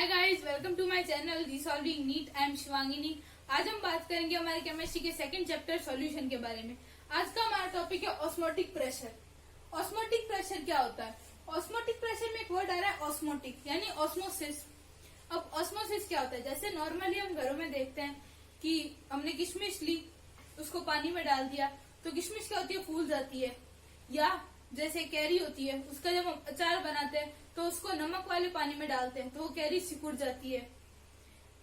Hi guys, welcome to my channel resolving NEET. I am Shivangini. आज हम बात करेंगे हमारे केमिस्ट्री के सेकंड चैप्टर सॉल्यूशन के बारे में। आज का हमारा टॉपिक है ऑस्मोटिक प्रेशर। ऑस्मोटिक प्रेशर क्या होता है? ऑस्मोटिक प्रेशर में एक वर्ड आ रहा है ऑस्मोटिक, यानी ऑस्मोसिस। अब ऑस्मोसिस क्या होता है? जैसे नॉर्मली हम घरों में देखते हैं कि हमने किशमिश ली, उसको पानी में डाल दिया तो किशमिश क्या होती है, फूल जाती है। या जैसे कैरी होती है, उसका जब हम अचार बनाते हैं तो उसको नमक वाले पानी में डालते हैं तो वो कैरी सिकुड़ जाती है।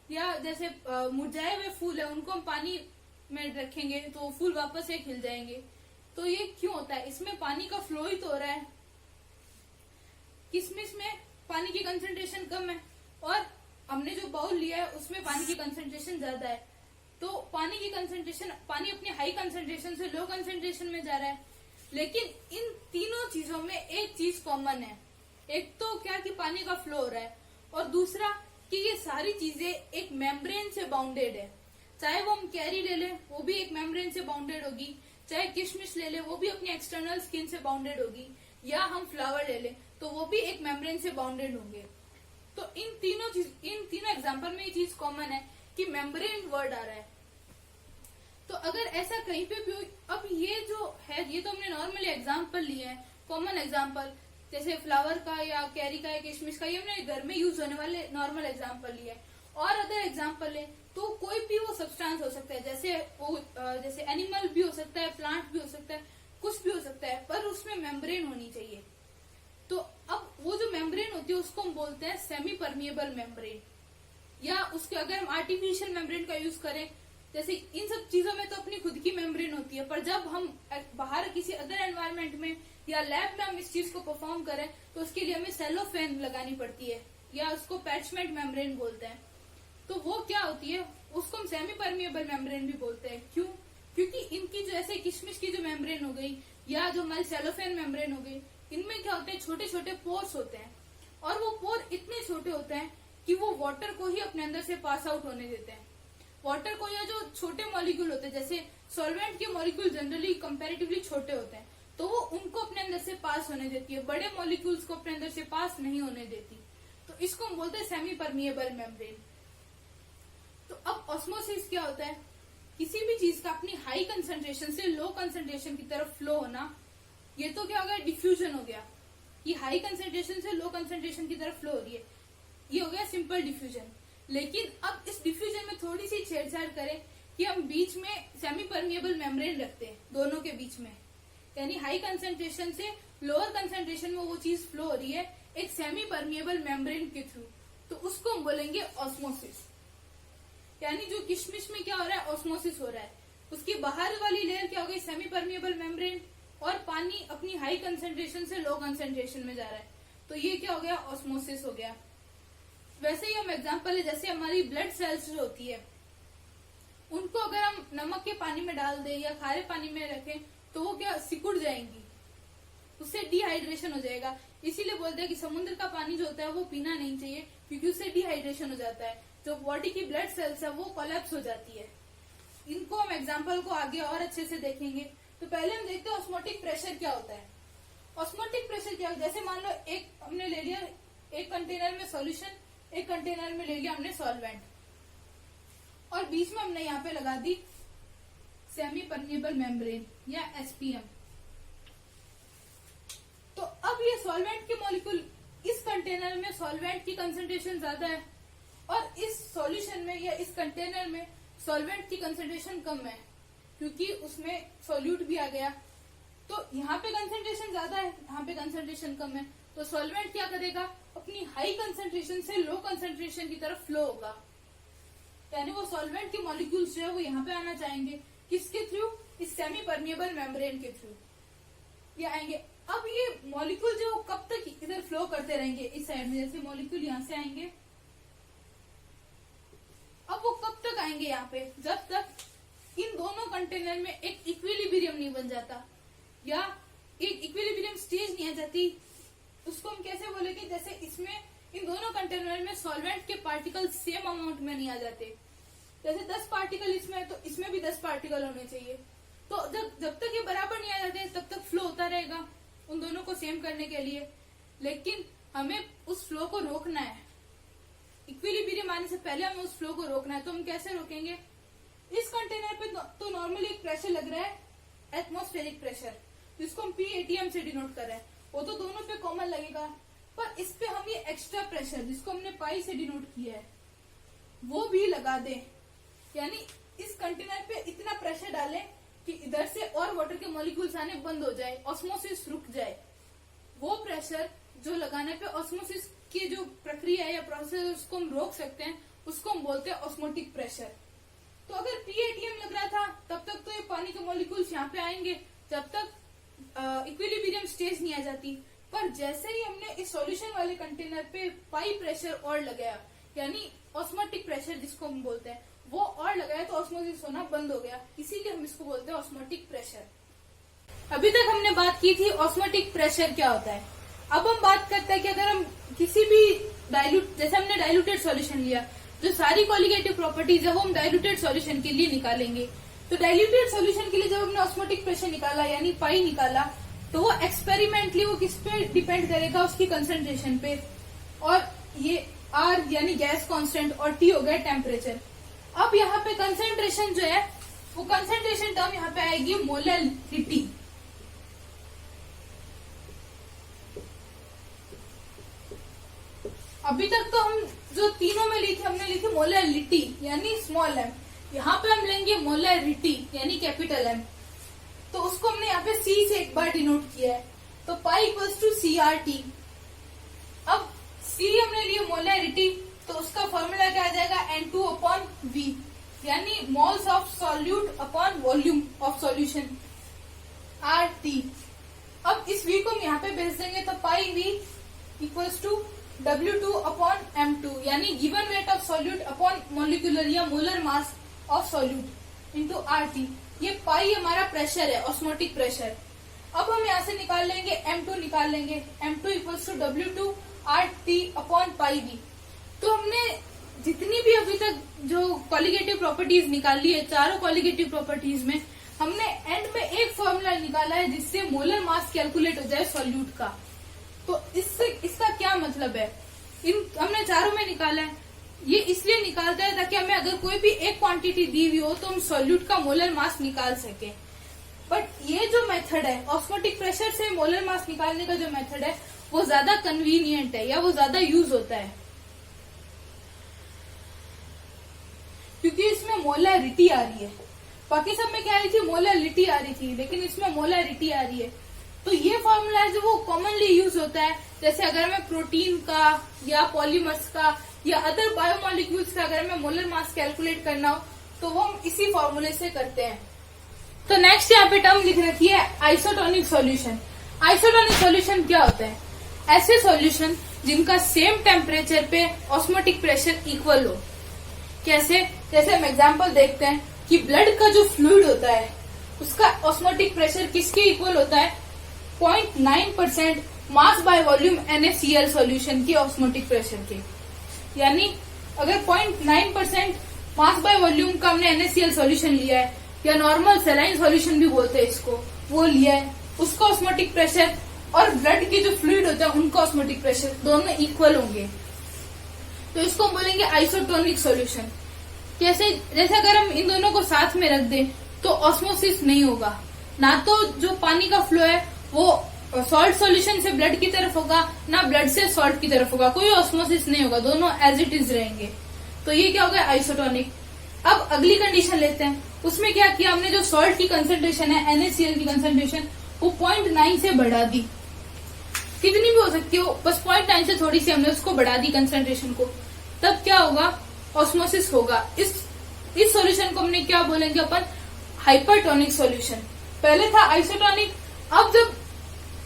या जैसे मुरझाए हुए फूल है, उनको हम पानी में रखेंगे तो वो फूल वापस से खिल जाएंगे। तो ये क्यों होता है? इसमें पानी का फ्लो ही तो हो रहा है। किशमिश में पानी की कंसंट्रेशन कम है और हमने जो बाउल लिया है उसमें पानी की कंसंट्रेशन ज्यादा है। तो पानी की कंसंट्रेशन, पानी अपनी हाई कंसंट्रेशन से लो कंसंट्रेशन में जा रहा है। लेकिन इन तीनों चीजों में एक चीज कॉमन है। एक तो क्या कि पानी का फ्लो हो रहा है, और दूसरा कि ये सारी चीजें एक मेम्ब्रेन से बाउंडेड है। चाहे वो हम कैरी ले लें, वो भी एक मेम्ब्रेन से बाउंडेड होगी। चाहे किशमिश ले लें, वो भी अपनी एक्सटर्नल स्किन से बाउंडेड होगी। या हम फ्लावर ले लें तो वो भी एक मेम्ब्रेन से बाउंडेड होंगे। तो इन तीनों एग्जाम्पल में ये चीज कॉमन है कि मेम्ब्रेन वर्ड आ रहा है। तो अगर ऐसा कहीं पे भी, अब ये जो है ये तो हमने नॉर्मली एग्जाम्पल लिए हैं, कॉमन एग्जाम्पल, जैसे फ्लावर का या कैरी का या किशमिश का, ये हमने घर में यूज होने वाले नॉर्मल एग्जाम्पल लिए। और अदर एग्जाम्पल है तो कोई भी वो सब्सटेंस हो सकता है, जैसे एनिमल भी हो सकता है, प्लांट भी हो सकता है, कुछ भी हो सकता है, पर उसमें मेम्ब्रेन होनी चाहिए। तो अब वो जो मेम्ब्रेन होती है उसको हम बोलते हैं सेमी परमिएबल मेम्ब्रेन। या उसके अगर हम आर्टिफिशियल मेम्ब्रेन का यूज करें, जैसे इन सब चीजों में तो अपनी खुद की मेम्ब्रेन होती है, पर जब हम बाहर किसी अदर एनवायरनमेंट में या लैब में हम इस चीज को परफॉर्म करें तो उसके लिए हमें सेलोफेन लगानी पड़ती है, या उसको पैचमेंट मेम्ब्रेन बोलते हैं। तो वो क्या होती है, उसको हम सेमी परमिएबल मेम्ब्रेन भी बोलते हैं। क्यों? क्योंकि इनकी जो ऐसे किशमिश की जो मेम्ब्रेन हो गई या जो हमारी सेलोफेन मेम्ब्रेन हो गई, इनमें क्या होते हैं, छोटे छोटे पोर्स होते हैं। और वो पोर इतने छोटे होते हैं कि वो वाटर को ही अपने अंदर से पास आउट होने देते हैं। वाटर को, या जो छोटे मॉलिक्यूल होते हैं, जैसे सॉल्वेंट के मॉलिक्यूल जनरली कंपैरेटिवली छोटे होते हैं, तो वो उनको अपने अंदर से पास होने देती है, बड़े मॉलिक्यूल्स को अपने अंदर से पास नहीं होने देती। तो इसको हम बोलते हैं सेमी परमिएबल मेम्ब्रेन। तो अब ऑस्मोसिस क्या होता है? किसी भी चीज का अपनी हाई कंसंट्रेशन से लो कंसंट्रेशन की तरफ फ्लो होना। ये तो क्या हो गया, डिफ्यूजन हो गया, कि हाई कंसंट्रेशन से लो कंसंट्रेशन की तरफ फ्लो हो रही है, ये हो गया सिंपल डिफ्यूजन। लेकिन अब इस डिफ्यूजन में थोड़ी सी छेड़छाड़ करें कि हम बीच में सेमी परमिएबल मेम्ब्रेन रखते हैं, दोनों के बीच में, यानी हाई कंसंट्रेशन से लोअर कंसंट्रेशन में वो चीज फ्लो हो रही है एक सेमी परमिएबल मेम्ब्रेन के थ्रू, तो उसको हम बोलेंगे ऑस्मोसिस। यानी जो किशमिश में क्या हो रहा है, ऑस्मोसिस हो रहा है। उसकी बाहर वाली लेयर क्या हो गई, सेमी परमिएबल मेम्ब्रेन, और पानी अपनी हाई कंसंट्रेशन से लो कंसंट्रेशन में जा रहा है, तो ये क्या हो गया, ऑस्मोसिस हो गया। वैसे ही हम एग्जांपल है, जैसे हमारी ब्लड सेल्स जो होती है, उनको अगर हम नमक के पानी में डाल दें या खारे पानी में रखें तो वो क्या, सिकुड़ जाएंगी, उससे डिहाइड्रेशन हो जाएगा। इसीलिए बोलते हैं कि समुद्र का पानी जो होता है वो पीना नहीं चाहिए, क्योंकि उससे डिहाइड्रेशन हो जाता है, जो बॉडी की ब्लड सेल्स है वो कोलैप्स हो जाती है। इनको हम एग्जाम्पल को आगे और अच्छे से देखेंगे। तो पहले हम देखते हैं ऑस्मोटिक प्रेशर क्या होता है। ऑस्मोटिक प्रेशर क्या होता है? जैसे मान लो एक हमने ले लिया, एक कंटेनर में सॉल्यूशन, एक कंटेनर में ले लिया हमने सॉल्वेंट, और बीच में हमने यहाँ पे लगा दी सेमी परमिएबल मेम्ब्रेन या एसपीएम। तो अब ये सॉल्वेंट के मॉलिक्यूल, इस कंटेनर में सॉल्वेंट की कंसंट्रेशन ज्यादा है और इस सॉल्यूशन में या इस कंटेनर में सॉल्वेंट की कंसंट्रेशन कम है, क्योंकि उसमें सॉल्यूट भी आ गया। तो यहाँ पे कंसंट्रेशन ज्यादा है, यहाँ पे कंसंट्रेशन कम है, तो सॉल्वेंट क्या करेगा, अपनी हाई कंसंट्रेशन से लो कंसंट्रेशन की तरफ फ्लो होगा। यानी वो सॉल्वेंट के मॉलिक्यूल्स जो है वो यहाँ पे आना चाहेंगे, किसके थ्रू, इस सेमी परमिएबल मेम्ब्रेन के थ्रू ये आएंगे। अब ये मॉलिक्यूल जो कब तक इधर फ्लो करते रहेंगे, इस साइड में, जैसे मॉलिक्यूल यहाँ से आएंगे, अब वो कब तक आएंगे यहाँ पे, जब तक इन दोनों कंटेनर में एक इक्विलिब्रियम नहीं बन जाता, या एक इक्विलिब्रियम स्टेज नहीं आ जाती। उसको हम कैसे बोलेंगे, जैसे इसमें इन दोनों कंटेनर में सॉल्वेंट के पार्टिकल सेम अमाउंट में नहीं आ जाते। जैसे 10 पार्टिकल इसमें है तो इसमें भी 10 पार्टिकल होने चाहिए। तो जब तक ये बराबर नहीं आ जाते तब तक फ्लो होता रहेगा उन दोनों को सेम करने के लिए। लेकिन हमें उस फ्लो को रोकना है, में आने से पहले हमें उस फ्लो को रोकना है, तो हम कैसे रोकेंगे? इस कंटेनर पे तो नॉर्मली एक प्रेशर लग रहा है, एटमॉस्फेरिक प्रेशर, जिसको हम PATM से डिनोट कर रहे हैं, वो तो दोनों पे कॉमन लगेगा, पर इस पे हम ये एक्स्ट्रा प्रेशर जिसको हमने पाई से डिनोट किया है वो भी लगा दें। यानी इस कंटेनर पे इतना प्रेशर डालें कि इधर से और वाटर के मॉलिक्यूल्स आने बंद हो जाए, ऑस्मोसिस रुक जाए। वो प्रेशर जो लगाने पे ऑस्मोसिस की जो प्रक्रिया है या प्रोसेस है उसको हम रोक सकते हैं, उसको हम बोलते हैं ऑस्मोटिक प्रेशर। तो अगर PATM लग रहा था तब तक तो ये पानी के मॉलिक्यूल्स यहाँ पे आएंगे जब तक इक्विलिब्रियम स्टेज नहीं आ जाती। पर जैसे ही हमने इस सॉल्यूशन वाले कंटेनर पे पाई प्रेशर और लगाया, यानी ऑस्मोटिक प्रेशर जिसको हम बोलते हैं, वो और लगाया तो ऑस्मोसिस होना बंद हो गया, इसीलिए हम इसको बोलते हैं ऑस्मोटिक प्रेशर। अभी तक हमने बात की थी ऑस्मोटिक प्रेशर क्या होता है। अब हम बात करते हैं कि अगर हम किसी भी जैसे हमने डाइल्यूटेड सॉल्यूशन लिया, जो सारी कॉलिगेटिव प्रॉपर्टीज है वो हम डाइल्यूटेड सॉल्यूशन के लिए निकालेंगे। तो डाइल्यूटेड सॉल्यूशन के लिए जब हमने ऑस्मोटिक प्रेशर निकाला यानी पाई निकाला, तो वो एक्सपेरिमेंटली वो किस पे डिपेंड करेगा? उसकी कंसंट्रेशन पे, और ये R यानी गैस कांस्टेंट और T हो गया टेम्परेचर। अब यहाँ पे कंसंट्रेशन जो है वो कंसंट्रेशन टर्म यहाँ पे आएगी मोलैलिटी। अभी तक तो हम जो तीनों में ली थी हमने ली थी मोलैलिटी यानी स्मॉल m, यहाँ पे हम लेंगे मोलैरिटी यानी कैपिटल M। तो उसको हमने यहाँ पे C से एक बार डिनोट किया है, तो पाई इक्वल्स टू CRT। अब C हमने लिए मोलैरिटी, तो उसका फॉर्मूला क्या आ जाएगा? N2/V यानी moles of solute upon volume of solution RT। अब इस V को हम यहाँ पे भेज देंगे, तो पाई V इक्वल्स टू W2/M2 यानी given weight of solute upon molecular या molar mass of solute into RT। ये पाई हमारा प्रेशर है, ऑस्मोटिक प्रेशर। अब हम यहाँ से निकाल लेंगे M2 निकाल लेंगे, M2 इक्वल्स टू W2RT/पाई V। तो हमने जितनी भी अभी तक जो कॉलिगेटिव प्रॉपर्टीज निकाली है, चारों कॉलिगेटिव प्रॉपर्टीज में हमने एंड में एक फॉर्मूला निकाला है जिससे मोलर मास कैलकुलेट हो जाए सॉल्यूट का। तो इसका क्या मतलब है? हमने चारों में निकाला है, ये इसलिए निकालता है ताकि हमें अगर कोई भी एक क्वांटिटी दी हुई हो तो हम सॉल्यूट का मोलर मास निकाल सके। बट ये जो मेथड है ऑस्मोटिक प्रेशर से मोलर मास निकालने का जो मेथड है वो ज्यादा कन्वीनियंट है या वो ज्यादा यूज होता है, क्योंकि इसमें मोलैरिटी आ रही है। बाकी सब में क्या आ रही थी? मोलैरिटी आ रही थी, लेकिन इसमें मोलैरिटी आ रही है। तो ये फॉर्मूला है जो वो कॉमनली यूज होता है। जैसे अगर हमें प्रोटीन का या पॉलीमर्स का या अदर बायोमोलिक्यूल्स का अगर हमें मोलर मास कैलकुलेट करना हो तो वो हम इसी फॉर्मूले से करते हैं। तो नेक्स्ट यहाँ पे टर्म लिख रखी है आइसोटोनिक सॉल्यूशन। आइसोटोनिक सॉल्यूशन क्या होता है? ऐसे सॉल्यूशन जिनका सेम टेम्परेचर पे ऑस्मोटिक प्रेशर इक्वल हो। कैसे? जैसे हम एग्जांपल देखते हैं कि ब्लड का जो फ्लूइड होता है उसका ऑस्मोटिक प्रेशर किसके इक्वल होता है? 0.9% mass by volume NaCl solution की ऑस्मोटिक प्रेशर के। यानी अगर 0.9% मास बाय वॉल्यूम का हमने NaCl सॉल्यूशन लिया है या नॉर्मल सेलाइन सॉल्यूशन भी बोलते हैं इसको, वो लिया है, उसका ऑस्मोटिक प्रेशर और ब्लड के जो फ्लूइड होता है उनका ऑस्मोटिक प्रेशर दोनों इक्वल होंगे, तो इसको हम बोलेंगे आइसोटोनिक सॉल्यूशन। कैसे? जैसे अगर हम इन दोनों को साथ में रख दें तो ऑस्मोसिस नहीं होगा, ना तो जो पानी का फ्लो है वो सॉल्ट सॉल्यूशन से ब्लड की तरफ होगा, ना ब्लड से सॉल्ट की तरफ होगा, कोई ऑस्मोसिस नहीं होगा, दोनों एज इट इज रहेंगे। तो ये क्या होगा? आइसोटोनिक। अब अगली कंडीशन लेते हैं, उसमें क्या किया हमने? जो सॉल्ट की कंसेंट्रेशन है NaCl की कंसेंट्रेशन वो 0.9 से बढ़ा दी, कितनी भी हो सकती हो, बस 0.9 से थोड़ी सी हमने उसको बढ़ा दी कंसेंट्रेशन को। तब क्या होगा? ऑस्मोसिस होगा। इस सॉल्यूशन को हमने क्या बोलेंगे अपन? Hypertonic solution. पहले था आइसोटोनिक, अब जब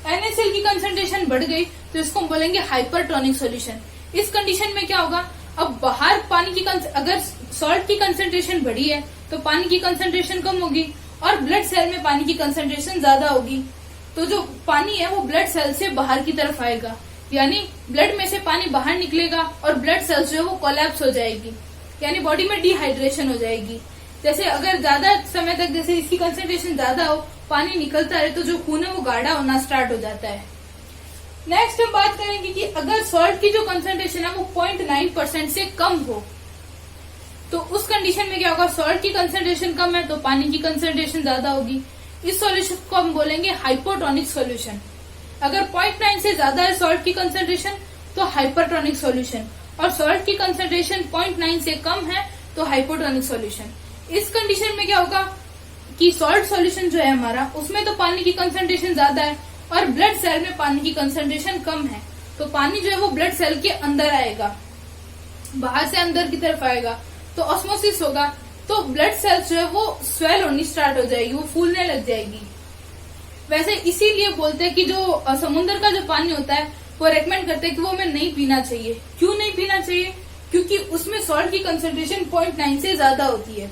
NaCl की कंसेंट्रेशन बढ़ गई तो इसको हम बोलेंगे हाइपरटोनिक सॉल्यूशन। इस कंडीशन में क्या होगा? अब बाहर पानी की अगर सॉल्ट की कंसेंट्रेशन बढ़ी है तो पानी की कंसेंट्रेशन कम होगी और ब्लड सेल में पानी की कंसेंट्रेशन ज्यादा होगी, तो जो पानी है वो ब्लड सेल से बाहर की तरफ आएगा, यानी ब्लड में से पानी बाहर निकलेगा और ब्लड सेल्स जो है वो कोलैप्स हो जाएगी, यानी बॉडी में डिहाइड्रेशन हो जाएगी। जैसे अगर ज्यादा समय तक जैसे इसकी कंसेंट्रेशन ज्यादा हो, पानी निकलता रहे, तो जो खून है वो गाढ़ा होना स्टार्ट हो जाता है। नेक्स्ट हम बात करेंगे कि अगर सॉल्ट की जो कंसेंट्रेशन है वो 0.9% से कम हो, तो उस कंडीशन में क्या होगा, सॉल्ट की कंसेंट्रेशन कम है तो पानी की कंसेंट्रेशन ज्यादा होगी। इस सॉल्यूशन को हम बोलेंगे हाइपोटोनिक सॉल्यूशन। अगर 0.9 से ज्यादा है सॉल्ट की कंसेंट्रेशन तो हाइपरटोनिक सॉल्यूशन, और सॉल्ट की कंसेंट्रेशन 0.9 से कम है तो हाइपोटोनिक सॉल्यूशन। इस कंडीशन में क्या होगा कि सॉल्ट सॉल्यूशन जो है हमारा, उसमें तो पानी की कंसेंट्रेशन ज्यादा है और ब्लड सेल में पानी की कंसेंट्रेशन कम है, तो पानी जो है वो ब्लड सेल के अंदर आएगा, बाहर से अंदर की तरफ आएगा, तो ऑस्मोसिस होगा, तो ब्लड सेल्स जो है वो स्वेल होनी स्टार्ट हो जाएगी, वो फूलने लग जाएगी। वैसे इसीलिए बोलते हैं कि जो समुद्र का जो पानी होता है वो रेकमेंड करते हैं कि वो हमें नहीं पीना चाहिए। क्यों नहीं पीना चाहिए? क्योंकि उसमें सॉल्ट की कंसेंट्रेशन 0.9 से ज्यादा होती है।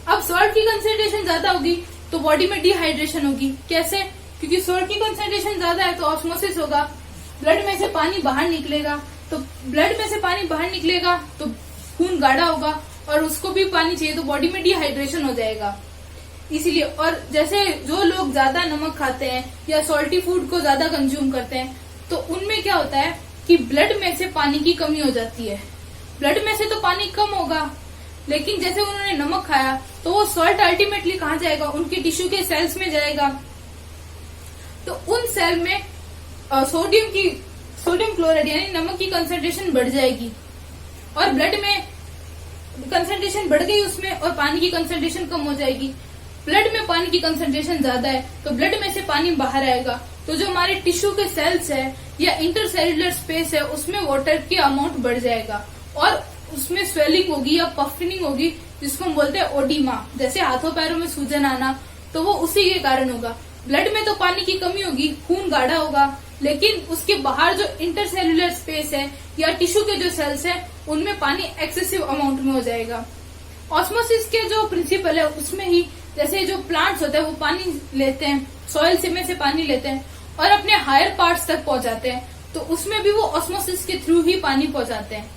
अब सॉल्ट की कंसेंट्रेशन ज्यादा होगी तो बॉडी में डिहाइड्रेशन होगी। कैसे? क्योंकि सॉल्ट की कंसेंट्रेशन ज्यादा है तो ऑस्मोसिस होगा, ब्लड में से पानी बाहर निकलेगा, तो ब्लड में से पानी बाहर निकलेगा तो खून गाढ़ा होगा और उसको भी पानी चाहिए, तो बॉडी में डिहाइड्रेशन हो जाएगा। इसीलिए, और जैसे जो लोग ज्यादा नमक खाते हैं या सॉल्टी फूड को ज्यादा कंज्यूम करते हैं तो उनमें क्या होता है कि ब्लड में से पानी की कमी हो जाती है। ब्लड में से तो पानी कम होगा, लेकिन जैसे उन्होंने नमक खाया तो वो सॉल्ट अल्टीमेटली कहाँ जाएगा, उनके टिश्यू के सेल्स में जाएगा, तो उन सेल में सोडियम क्लोराइड यानी नमक की कंसेंट्रेशन बढ़ जाएगी, और ब्लड में कंसेंट्रेशन बढ़ गई उसमें और पानी की कंसेंट्रेशन कम हो जाएगी। ब्लड में पानी की कंसेंट्रेशन ज्यादा है तो ब्लड में से पानी बाहर आएगा, तो जो हमारे टिश्यू के सेल्स है या इंटरसेल्युलर स्पेस है उसमें वाटर की अमाउंट बढ़ जाएगा और उसमें स्वेलिंग होगी या पफनिंग होगी, जिसको हम बोलते हैं ओडिमा। जैसे हाथों पैरों में सूजन आना, तो वो उसी के कारण होगा। ब्लड में तो पानी की कमी होगी, खून गाढ़ा होगा, लेकिन उसके बाहर जो इंटरसेल्युलर स्पेस है या टिश्यू के जो सेल्स है उनमें पानी एक्सेसिव अमाउंट में हो जाएगा। ऑस्मोसिस के जो प्रिंसिपल है उसमें ही, जैसे जो प्लांट्स होते हैं वो पानी लेते हैं, सॉइल में से पानी लेते हैं और अपने हायर पार्ट्स तक पहुंचाते हैं, तो उसमें भी वो ऑस्मोसिस के थ्रू ही पानी पहुंचाते हैं।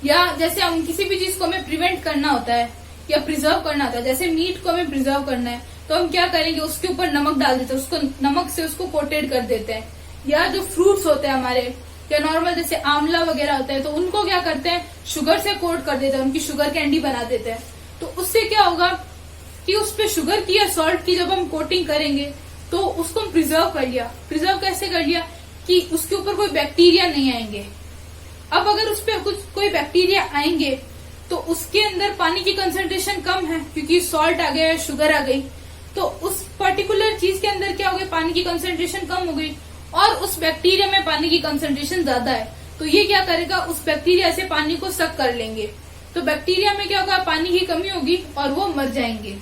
या जैसे हम किसी भी चीज को हमें प्रिवेंट करना होता है या प्रिजर्व करना होता है, जैसे मीट को हमें प्रिजर्व करना है तो हम क्या करेंगे, उसके ऊपर नमक डाल देते हैं, उसको नमक से उसको कोटेड कर देते हैं। या जो फ्रूट्स होते हैं हमारे, या नॉर्मल जैसे आंवला वगैरह होता है, तो उनको क्या करते हैं, शुगर से कोट कर देते हैं, उनकी शुगर कैंडी बना देते हैं। तो उससे क्या होगा कि उस पे शुगर की या सॉल्ट की जब हम कोटिंग करेंगे तो उसको हम प्रिजर्व कर लिया। प्रिजर्व कैसे कर लिया कि उसके ऊपर कोई बैक्टीरिया नहीं आएंगे। अब अगर उस पर कोई बैक्टीरिया आएंगे तो उसके अंदर पानी की कंसेंट्रेशन कम है क्योंकि सॉल्ट आ गया, शुगर आ गई, तो उस पर्टिकुलर चीज के अंदर क्या हो गई, पानी की कंसेंट्रेशन कम हो गई और उस बैक्टीरिया में पानी की कंसेंट्रेशन ज्यादा है, तो ये क्या करेगा, उस बैक्टीरिया से पानी को सक कर लेंगे, तो बैक्टीरिया में क्या होगा, पानी की कमी होगी और वो मर जाएंगे।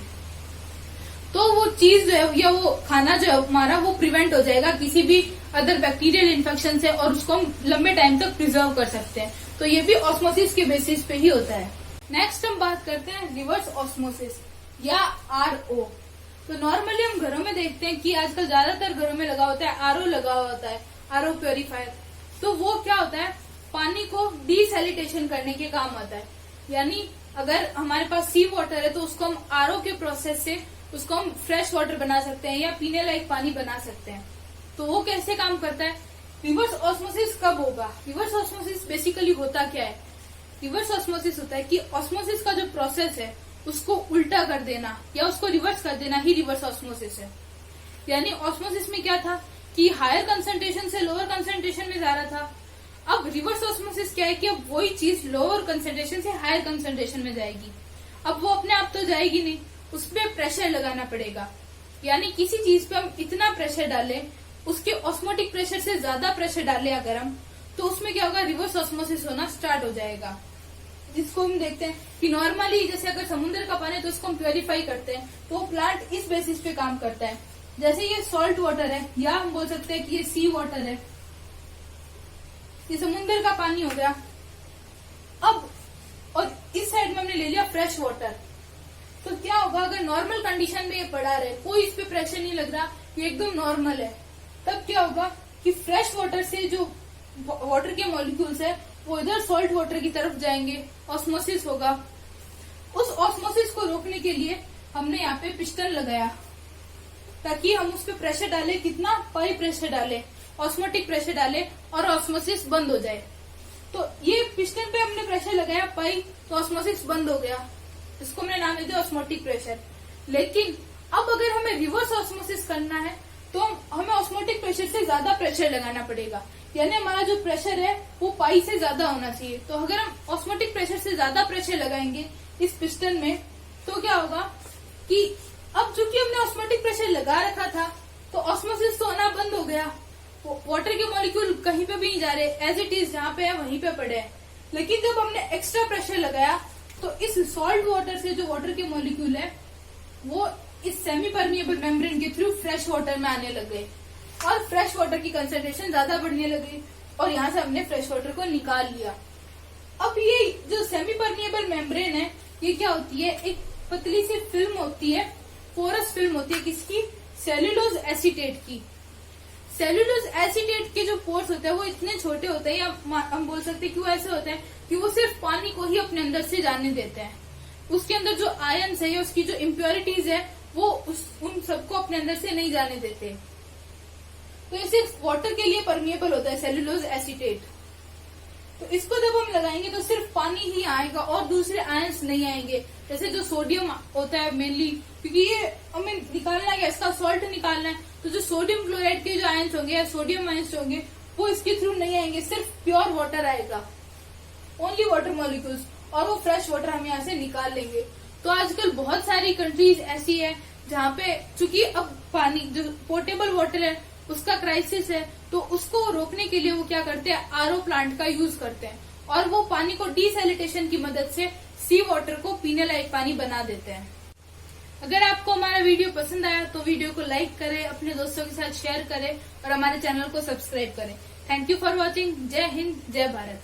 तो वो चीज जो है या वो खाना जो है हमारा वो प्रिवेंट हो जाएगा किसी भी अदर बैक्टीरियल इन्फेक्शन से, और उसको हम लंबे टाइम तक प्रिजर्व कर सकते हैं। तो ये भी ऑस्मोसिस के बेसिस पे ही होता है। नेक्स्ट हम बात करते हैं रिवर्स ऑस्मोसिस या आरओ। तो नॉर्मली हम घरों में देखते हैं कि आजकल ज्यादातर घरों में लगा होता है आरओ लगा हुआ होता है, आरओ प्योरीफायर। तो वो क्या होता है, पानी को डिसैलिटेशन करने के काम आता है। यानी अगर हमारे पास सी वाटर है तो उसको हम आरओ के प्रोसेस से उसको हम फ्रेश वाटर बना सकते हैं या पीने लायक पानी बना सकते हैं। तो वो कैसे काम करता है, रिवर्स ऑस्मोसिस कब होगा। रिवर्स ऑस्मोसिस बेसिकली होता क्या है, रिवर्स ऑस्मोसिस होता है कि ऑस्मोसिस का जो प्रोसेस है उसको उल्टा कर देना या उसको रिवर्स कर देना ही रिवर्स ऑस्मोसिस है। यानी ऑस्मोसिस में क्या था कि हायर कंसंट्रेशन से लोअर कंसंट्रेशन में जा रहा था, अब रिवर्स ऑस्मोसिस क्या है कि अब वही चीज लोअर कंसंट्रेशन से हायर कंसंट्रेशन में जाएगी। अब वो अपने आप तो जाएगी नहीं, उसपे प्रेशर लगाना पड़ेगा। यानी किसी चीज पे हम इतना प्रेशर डालें, उसके ऑस्मोटिक प्रेशर से ज्यादा प्रेशर डालें अगर हम, तो उसमें क्या होगा, रिवर्स ऑस्मोसिस होना स्टार्ट हो जाएगा। जिसको हम देखते हैं कि नॉर्मली जैसे अगर समुद्र का पानी है तो उसको हम प्योरीफाई करते हैं, तो वो प्लांट इस बेसिस पे काम करता है। जैसे ये सॉल्ट वाटर है या हम बोल सकते हैं कि ये सी वाटर है, ये समुद्र का पानी हो गया। अब और इस साइड में हमने ले लिया फ्रेश वाटर, तो क्या होगा, अगर नॉर्मल कंडीशन में ये पड़ा रहे, कोई इस पे प्रेशर नहीं लग रहा, ये एकदम नॉर्मल है, तब क्या होगा कि फ्रेश वाटर से जो वाटर के मॉलिक्यूल्स है वो इधर सॉल्ट वाटर की तरफ जाएंगे, ऑस्मोसिस होगा। उस ऑस्मोसिस को रोकने के लिए हमने यहाँ पे पिस्टन लगाया ताकि हम उस पे प्रेशर डालें, कितना पाई प्रेशर डालें, ऑस्मोटिक प्रेशर डालें और ऑस्मोसिस बंद हो जाए। तो ये पिस्टन पे हमने प्रेशर लगाया पाई, तो ऑस्मोसिस बंद हो गया, इसको मैंने नाम दे दिया ऑस्मोटिक प्रेशर। लेकिन अब अगर हमें रिवर्स ऑस्मोसिस करना है तो हमें ऑस्मोटिक प्रेशर से ज्यादा प्रेशर लगाना पड़ेगा, यानी हमारा जो प्रेशर है वो पाई से ज्यादा होना चाहिए। तो अगर हम ऑस्मोटिक प्रेशर से ज्यादा प्रेशर लगाएंगे इस पिस्टन में, तो क्या होगा कि अब चूंकि हमने ऑस्मोटिक प्रेशर लगा रखा था तो ऑस्मोसिस तो होना बंद हो गया, वाटर के मॉलिक्यूल कहीं पे भी नहीं जा रहे, एज इट इज जहाँ पे है वहीं पे पड़े हैं। लेकिन जब हमने एक्स्ट्रा प्रेशर लगाया तो इस सॉल्ट वाटर से जो वाटर के मॉलिक्यूल है वो इस सेमी परमिएबल मेम्ब्रेन के थ्रू फ्रेश वाटर में आने लग गए और फ्रेश वाटर की कंसेंट्रेशन ज्यादा बढ़ने लगी और यहाँ से हमने फ्रेश वाटर को निकाल लिया। अब ये जो सेमी परमिएबल मेम्ब्रेन है ये क्या होती है, एक पतली सी फिल्म होती है, पोरस फिल्म होती है किसकी, सेल्यूलोज एसीटेट की। सेल्यूलोज एसीटेट के जो पोर्स होते हैं वो इतने छोटे होते हैं, या हम बोल सकते हैं क्यों ऐसे होते हैं कि वो सिर्फ पानी को ही अपने अंदर से जाने देते हैं। उसके अंदर जो आयन्स है या उसकी जो इम्प्योरिटीज है वो उन सबको अपने अंदर से नहीं जाने देते। तो ये सिर्फ वाटर के लिए परमिएबल होता है सेल्यूलोज एसीटेट। तो इसको जब हम लगाएंगे तो सिर्फ पानी ही आएगा और दूसरे आयन्स नहीं आएंगे, जैसे जो सोडियम होता है मेनली, क्योंकि ये हमें निकालना है, इसका सॉल्ट निकालना है, तो जो सोडियम क्लोराइड के जो आयन्स होंगे या सोडियम आयन्स होंगे वो इसके थ्रू नहीं आएंगे, सिर्फ प्योर वाटर आएगा, ओनली वाटर मॉलिक्यूल्स, और वो फ्रेश वाटर हम यहाँ से निकाल लेंगे। तो आजकल बहुत सारी कंट्रीज ऐसी है जहाँ पे चूंकि अब पानी जो पोर्टेबल वाटर है उसका क्राइसिस है, तो उसको रोकने के लिए वो क्या करते हैं, आरओ प्लांट का यूज करते हैं और वो पानी को डीसैलिटेशन की मदद से सी वाटर को पीने लायक पानी बना देते हैं। अगर आपको हमारा वीडियो पसंद आया तो वीडियो को लाइक करें, अपने दोस्तों के साथ शेयर करें और हमारे चैनल को सब्सक्राइब करें। Thank you for watching. जय हिंद, जय भारत।